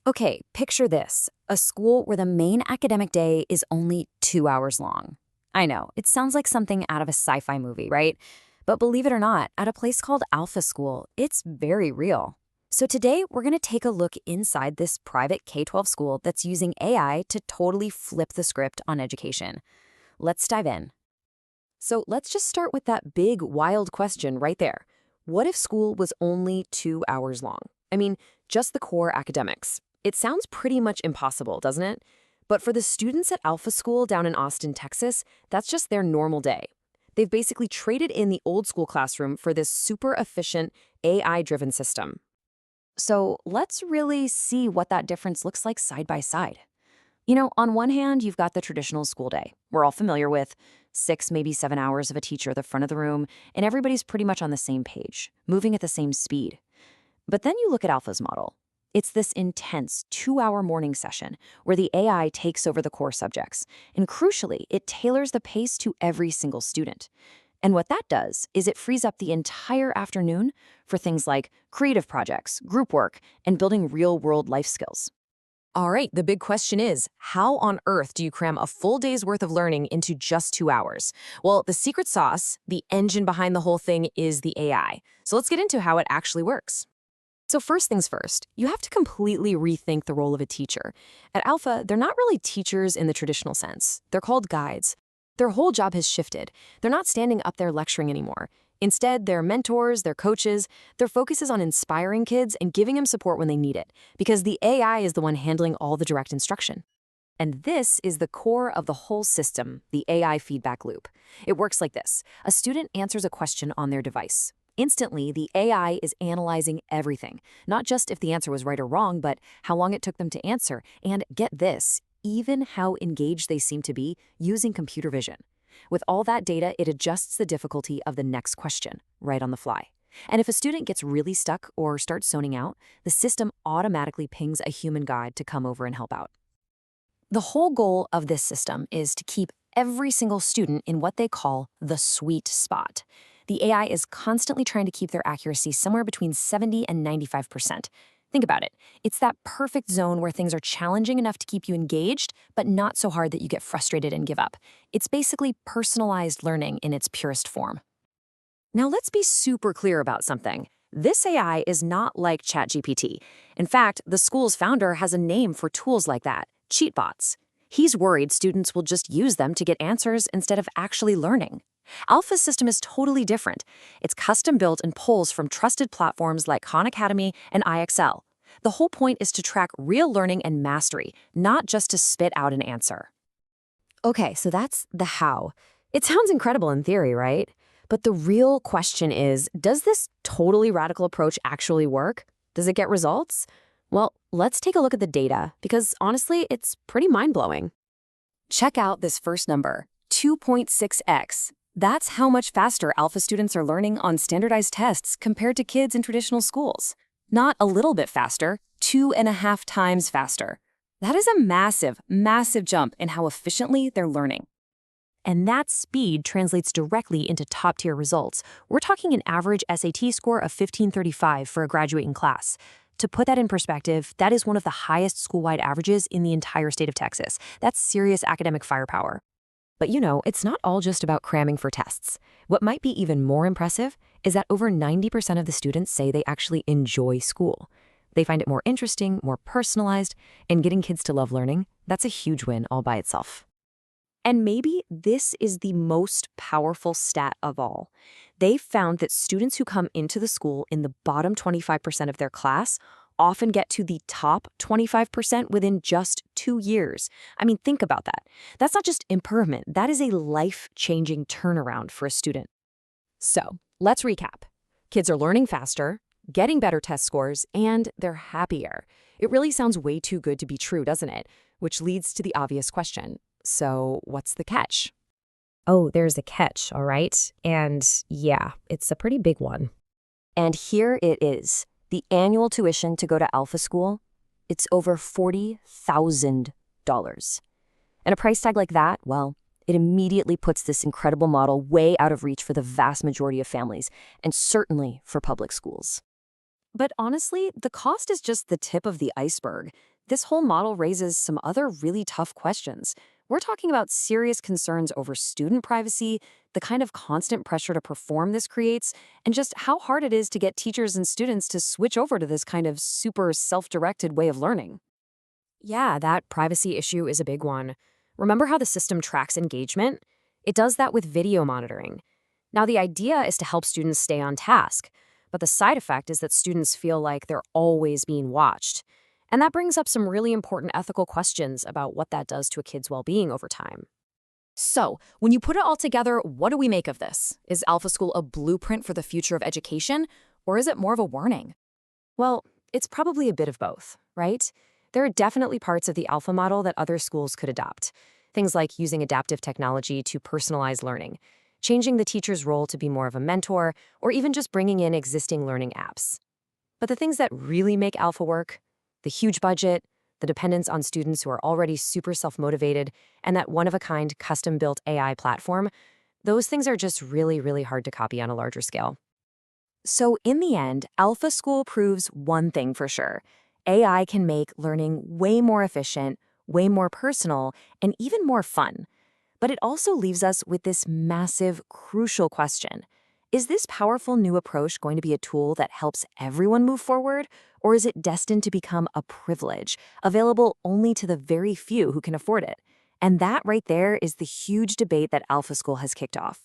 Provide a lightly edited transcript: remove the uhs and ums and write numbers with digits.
Okay, picture this, a school where the main academic day is only 2 hours long. I know, it sounds like something out of a sci-fi movie, right? But believe it or not, at a place called Alpha School, it's very real. So today, we're going to take a look inside this private K-12 school that's using AI to totally flip the script on education. Let's dive in. So let's just start with that big, wild question right there. What if school was only 2 hours long? I mean, just the core academics. It sounds pretty much impossible, doesn't it? But for the students at Alpha School down in Austin, Texas, that's just their normal day. They've basically traded in the old school classroom for this super efficient AI-driven system. So let's really see what that difference looks like side by side. On one hand, you've got the traditional school day. We're all familiar with 6, maybe 7 hours of a teacher at the front of the room, and everybody's pretty much on the same page, moving at the same speed. But then you look at Alpha's model. It's this intense 2-hour morning session where the AI takes over the core subjects. And crucially, it tailors the pace to every single student. And what that does is it frees up the entire afternoon for things like creative projects, group work, and building real-world life skills. All right, the big question is, how on earth do you cram a full day's worth of learning into just 2 hours? Well, the secret sauce, the engine behind the whole thing, is the AI. So let's get into how it actually works. So first things first, you have to completely rethink the role of a teacher. At Alpha, they're not really teachers in the traditional sense. They're called guides. Their whole job has shifted. They're not standing up there lecturing anymore. Instead, they're mentors, they're coaches. Their focus is on inspiring kids and giving them support when they need it, because the AI is the one handling all the direct instruction. And this is the core of the whole system, the AI feedback loop. It works like this. A student answers a question on their device. Instantly, the AI is analyzing everything, not just if the answer was right or wrong, but how long it took them to answer, and get this, even how engaged they seem to be using computer vision. With all that data, it adjusts the difficulty of the next question, right on the fly. And if a student gets really stuck or starts zoning out, the system automatically pings a human guide to come over and help out. The whole goal of this system is to keep every single student in what they call the sweet spot. The AI is constantly trying to keep their accuracy somewhere between 70 and 95%. Think about it. It's that perfect zone where things are challenging enough to keep you engaged, but not so hard that you get frustrated and give up. It's basically personalized learning in its purest form. Now let's be super clear about something. This AI is not like ChatGPT. In fact, the school's founder has a name for tools like that, cheatbots. He's worried students will just use them to get answers instead of actually learning. Alpha's system is totally different. It's custom-built and pulls from trusted platforms like Khan Academy and IXL. The whole point is to track real learning and mastery, not just to spit out an answer. Okay, so that's the how. It sounds incredible in theory, right? But the real question is, does this totally radical approach actually work? Does it get results? Well, let's take a look at the data, because honestly, it's pretty mind-blowing. Check out this first number, 2.6x. That's how much faster Alpha students are learning on standardized tests compared to kids in traditional schools. Not a little bit faster, 2.5 times faster. That is a massive, massive jump in how efficiently they're learning. And that speed translates directly into top-tier results. We're talking an average SAT score of 1535 for a graduating class. To put that in perspective, that is one of the highest school-wide averages in the entire state of Texas. That's serious academic firepower. But it's not all just about cramming for tests. What might be even more impressive is that over 90% of the students say they actually enjoy school. They find it more interesting, more personalized, and getting kids to love learning, that's a huge win all by itself. And maybe this is the most powerful stat of all. They've found that students who come into the school in the bottom 25% of their class often get to the top 25% within just 2 years. I mean, think about that. That's not just improvement. That is a life-changing turnaround for a student. So, let's recap. Kids are learning faster, getting better test scores, and they're happier. It really sounds way too good to be true, doesn't it? Which leads to the obvious question. So, what's the catch? Oh, there's a catch, all right? And yeah, it's a pretty big one. And here it is. The annual tuition to go to Alpha School, it's over $40,000. And a price tag like that, well, it immediately puts this incredible model way out of reach for the vast majority of families, and certainly for public schools. But honestly, the cost is just the tip of the iceberg. this whole model raises some other really tough questions. We're talking about serious concerns over student privacy, the kind of constant pressure to perform this creates, and just how hard it is to get teachers and students to switch over to this kind of super self-directed way of learning. Yeah, that privacy issue is a big one. Remember how the system tracks engagement? It does that with video monitoring. Now, the idea is to help students stay on task, but the side effect is that students feel like they're always being watched. And that brings up some really important ethical questions about what that does to a kid's well being over time. So, when you put it all together, what do we make of this? Is Alpha School a blueprint for the future of education, or is it more of a warning? Well, it's probably a bit of both, right? There are definitely parts of the alpha model that other schools could adopt. Things like using adaptive technology to personalize learning, changing the teacher's role to be more of a mentor, or even just bringing in existing learning apps. But the things that really make alpha work, the huge budget, the dependence on students who are already super self-motivated, and that one-of-a-kind custom-built AI platform, those things are just really, really hard to copy on a larger scale. So in the end, Alpha School proves one thing for sure. AI can make learning way more efficient, way more personal, and even more fun. But it also leaves us with this massive, crucial question. Is this powerful new approach going to be a tool that helps everyone move forward, or is it destined to become a privilege, available only to the very few who can afford it? And that right there is the huge debate that Alpha School has kicked off.